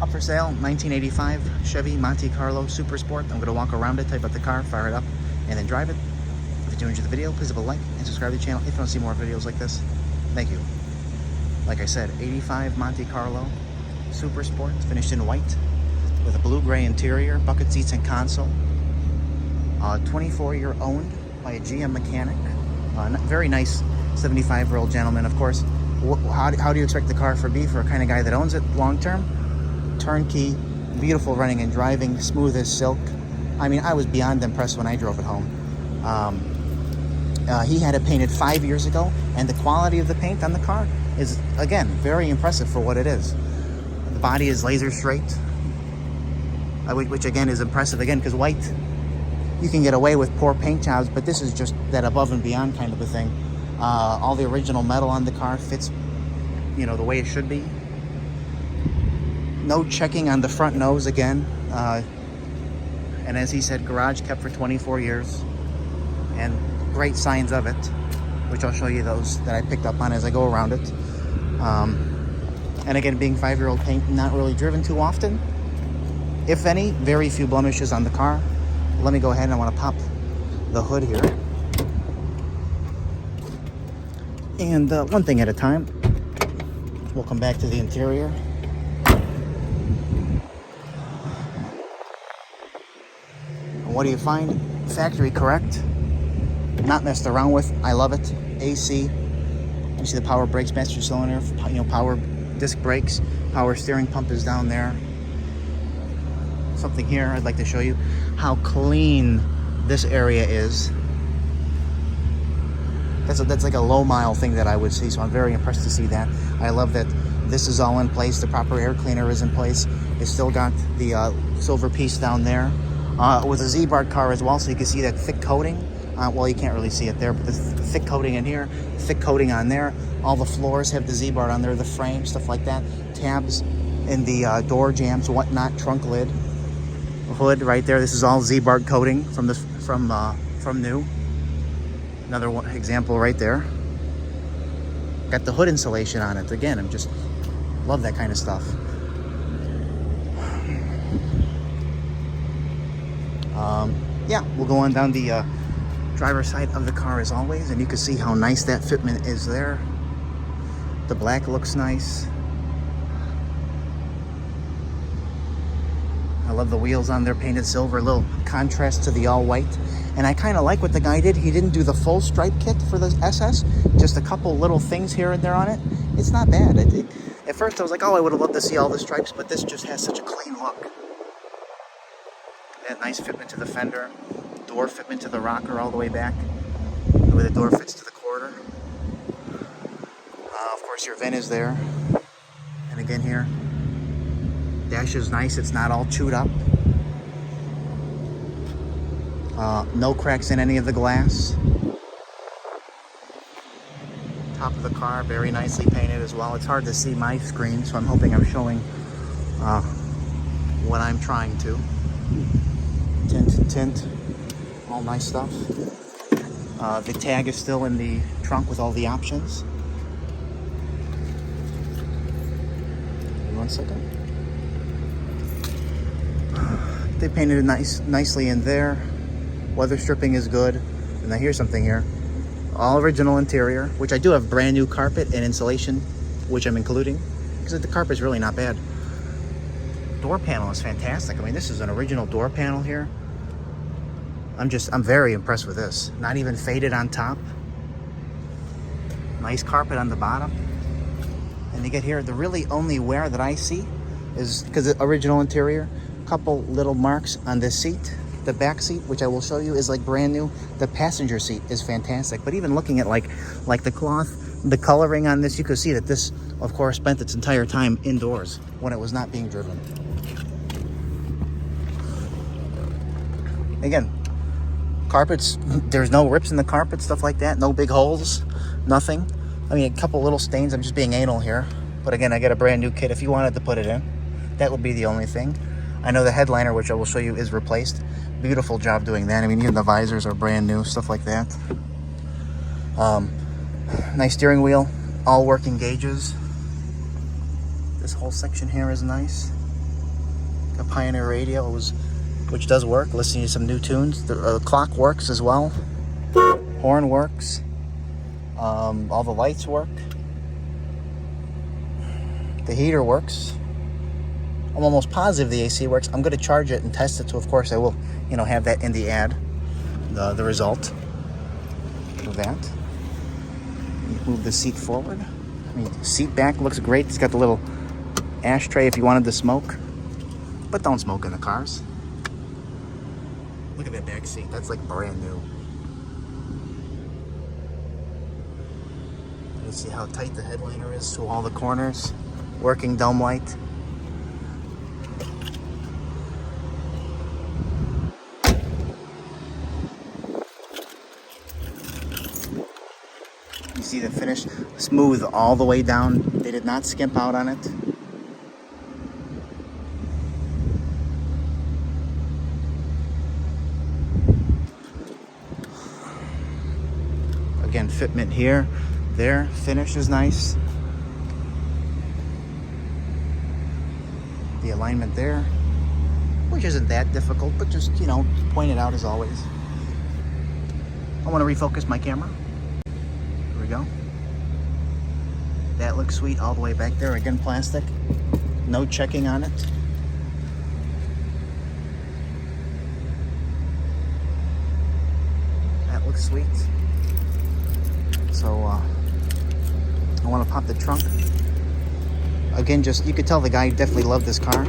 Up for sale, 1985 Chevy Monte Carlo Super Sport. I'm going to walk around it, type up the car, fire it up, and then drive it. If you do enjoy the video, please leave a like and subscribe to the channel if you want to see more videos like this. Thank you. Like I said, 85 Monte Carlo Super Sport, finished in white with a blue-gray interior, bucket seats and console. 24-year owned by a GM mechanic. Very nice 75-year-old gentleman, of course. How do you expect the car to be for a kind of guy that owns it long-term? Turnkey, beautiful running and driving, smooth as silk. I mean, I was beyond impressed when I drove it home. He had it painted 5 years ago, and the quality of the paint on the car is, again, very impressive for what it is. The body is laser straight, which again is impressive, again, because white, you can get away with poor paint jobs, but this is just that above and beyond kind of a thing. All the original metal on the car fits, you know, the way it should be. No checking on the front nose again. And as he said, garage kept for 24 years. And great signs of it, which I'll show you those that I picked up on as I go around it. And again, being 5-year-old paint, not really driven too often. If any, very few blemishes on the car. Let me go ahead and I want to pop the hood here. And one thing at a time. We'll come back to the interior. And what do you find? Factory correct. Not messed around with. I love it. AC. You see the power brakes, master cylinder, you know, power disc brakes, power steering pump is down there. Something here I'd like to show you how clean this area is. That's like a low mile thing that I would see, so I'm very impressed to see that. I love that this is all in place. The proper air cleaner is in place. It's still got the silver piece down there with a Ziebart car as well, so you can see that thick coating. Well, you can't really see it there, but the thick coating in here, thick coating on there. All the floors have the Ziebart on there, the frame, stuff like that. Tabs in the door jambs, whatnot, trunk lid, hood right there. This is all Ziebart coating from new. Another one example right there. Got the hood insulation on it. Again, I'm just love that kind of stuff. Yeah, we'll go on down the driver's side of the car as always, and you can see how nice that fitment is there. The black looks nice. I love the wheels on there painted silver, a little contrast to the all white. And I kind of like what the guy did. He didn't do the full stripe kit for the SS, just a couple little things here and there on it. It's not bad. At first I was like, oh, I would have loved to see all the stripes, but this just has such a clean look. That nice fitment to the fender, door fitment to the rocker all the way back, the way the door fits to the quarter. Of course your vent is there. And again here, dash is nice, it's not all chewed up. No cracks in any of the glass. Top of the car, very nicely painted as well. It's hard to see my screen, so I'm hoping I'm showing what I'm trying to. Tint, all nice stuff. The tag is still in the trunk with all the options. 1 second. They painted it nicely in there. Weather stripping is good. And now here's something here. All original interior, which I do have brand new carpet and insulation, which I'm including, because the carpet's really not bad. Door panel is fantastic. I mean, this is an original door panel here. I'm very impressed with this. Not even faded on top. Nice carpet on the bottom. And you get here, the really only wear that I see is, because the original interior, a couple little marks on this seat. The back seat, which I will show you, is like brand new. The passenger seat is fantastic. But even looking at like the cloth, the coloring on this, you could see that this, of course, spent its entire time indoors when it was not being driven. Again, carpets, there's no rips in the carpet, stuff like that. No big holes, nothing. I mean, a couple little stains. I'm just being anal here. But again, I got a brand new kit. If you wanted to put it in, that would be the only thing. I know the headliner, which I will show you, is replaced. Beautiful job doing that. I mean, even the visors are brand new, stuff like that. Nice steering wheel, all working gauges. This whole section here is nice. A Pioneer radio, which does work. Listening to some new tunes. The clock works as well. Horn works. All the lights work. The heater works. I'm almost positive the AC works. I'm going to charge it and test it, so of course I will, have that in the ad, the result of that. Move the seat forward. Seat back looks great. It's got the little ashtray if you wanted to smoke, but don't smoke in the cars. Look at that back seat. That's like brand new. You see how tight the headliner is to all the corners. Working dome light. You see the finish, smooth all the way down. They did not skimp out on it. Again, fitment here, there, finish is nice. The alignment there, which isn't that difficult, but just, point it out as always. I want to refocus my camera. Here we go. That looks sweet all the way back there. Again, plastic. No checking on it. That looks sweet. So, I want to pop the trunk. Again, you could tell the guy definitely loved this car.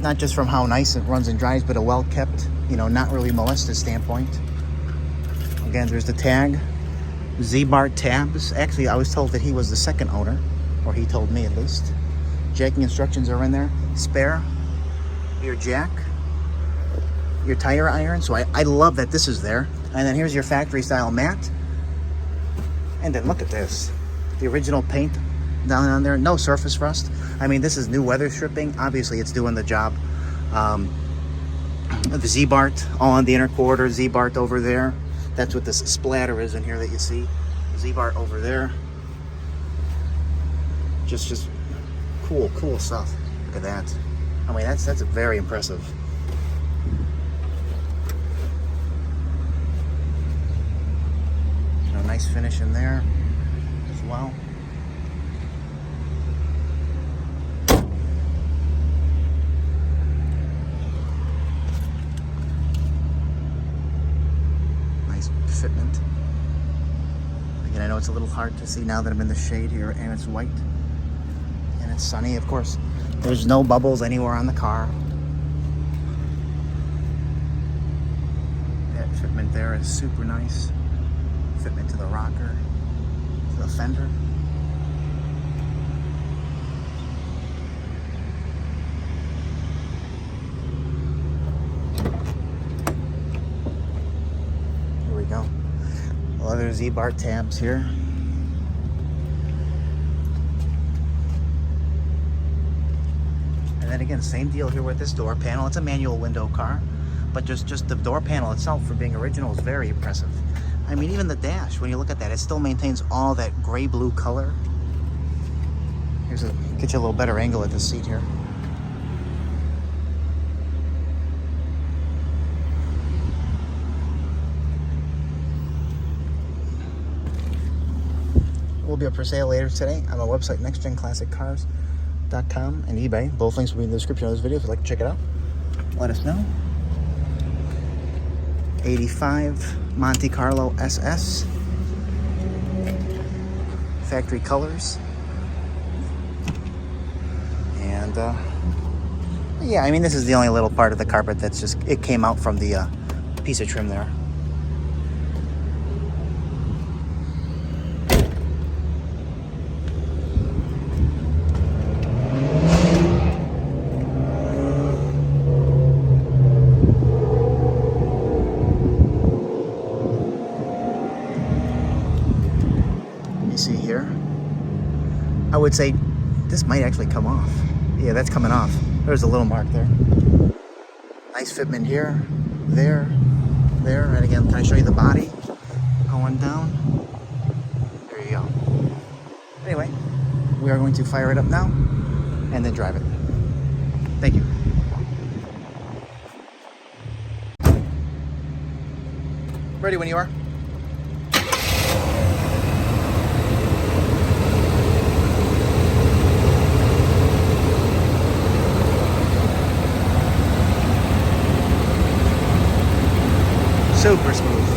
Not just from how nice it runs and drives, but a well-kept, not really molested standpoint. Again, there's the tag. Ziebart tabs. Actually, I was told that he was the second owner, or he told me at least. Jacking instructions are in there. Spare. Your jack. Your tire iron. So I love that this is there. And then here's your factory style mat. And then look at this. The original paint down on there. No surface rust. I mean, this is new weather stripping. Obviously, it's doing the job. The Ziebart all on the inner quarter. Ziebart over there. That's what this splatter is in here that you see. Ziebart over there. Just cool stuff. Look at that. I mean, that's very impressive. Nice finish in there as well. Nice fitment. Again, I know it's a little hard to see now that I'm in the shade here, and it's white and it's sunny. Of course, there's no bubbles anywhere on the car. That fitment there is super nice. Fitment to the rocker, to the fender. Here we go. Other Ziebart tabs here. And then again, same deal here with this door panel. It's a manual window car, but just the door panel itself, for being original, is very impressive. I mean, even the dash, when you look at that, it still maintains all that gray-blue color. Get you a little better angle at the seat here. It will be up for sale later today on my website, nextgenclassiccars.com and eBay. Both links will be in the description of this video if you'd like to check it out. Let us know. 85 Monte Carlo SS. Factory colors. And yeah, I mean, this is the only little part of the carpet that's it came out from the piece of trim there. See here, I would say this might actually come off. Yeah, that's coming off. There's a little mark there. Nice fitment here, there, and again, can I show you the body going down? There you go. Anyway, we are going to fire it up now and then drive it. Thank you. Ready when you are. Super smooth.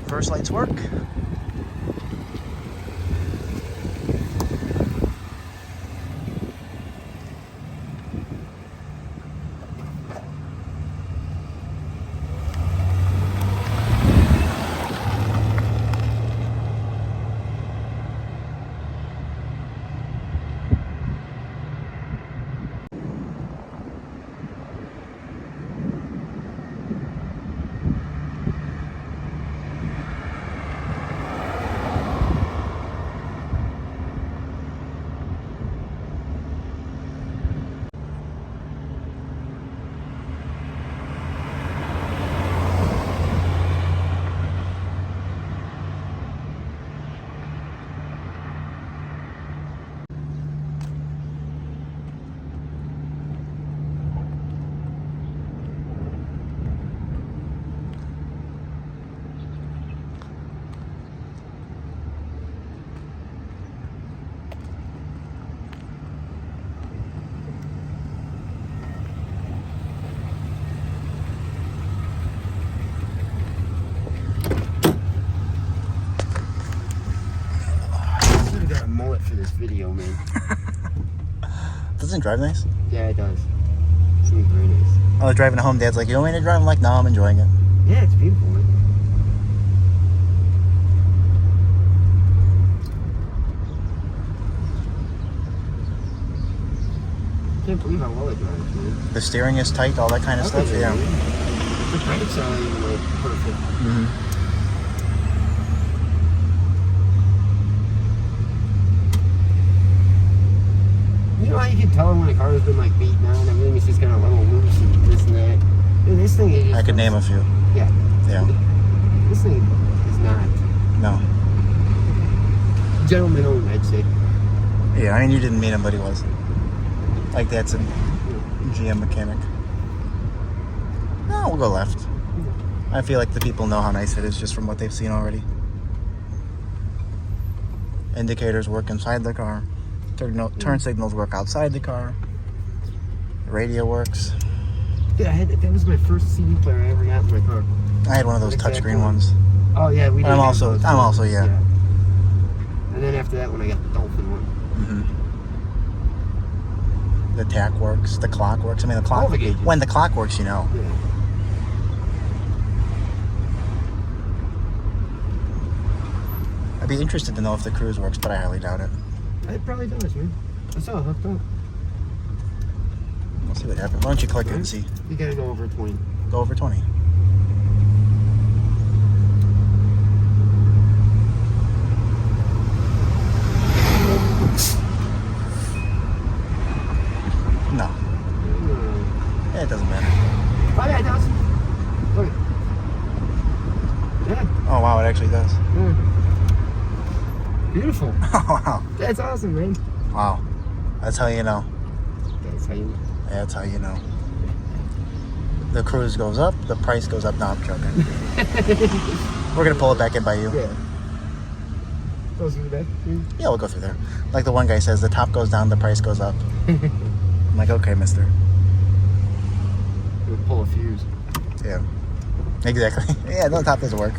First lights work. For this video, man. Doesn't it drive nice? Yeah, it does. It's very nice. I was driving home. Dad's like, "You want me to drive?" I'm like, "No, I'm enjoying it." Yeah, it's beautiful, man. Can't believe how well it drives, man. The steering is tight, all that kind of stuff. Yeah. The brakes are even like perfect. Mm-hmm. You know how you can tell when a car has been like beat down, everything is just kind of a little loose and this and that. Dude, this thing is just I could name a few. Yeah. Yeah. This thing is not. No. Gentleman owned, I'd say. Yeah, I mean, you didn't meet him, but he was. Like, that's a GM mechanic. No, we'll go left. I feel like the people know how nice it is just from what they've seen already. Indicators work inside the car. Turn signals work outside the car. The radio works. Yeah, that was my first CD player I ever got in my car. I had one of those touchscreen ones. Oh yeah, we did. I'm also yeah. And then after that, when I got the Dolphin one. Mm-hmm. The tack works. The clock works. I mean, the clock. When the clock works, you know. Yeah. I'd be interested to know if the cruise works, but I highly doubt it. It probably does, man. I saw it hooked up. We'll see what happens. Why don't you click it and see? You gotta go over 20. Go over 20. No. Yeah, it doesn't matter. Oh yeah, it does. Look. Yeah. Oh wow, it actually does. Yeah. Beautiful. Oh wow. That's awesome, man. Wow. That's how you know. That's how you know. Yeah, that's how you know. The cruise goes up, the price goes up. No, I'm joking. We're gonna pull it back in by you. Yeah. Goes through the back. Yeah, we'll go through there. Like the one guy says, the top goes down, the price goes up. I'm like, okay, mister. We'll pull a fuse. Yeah. Exactly. Yeah, no, the top doesn't work.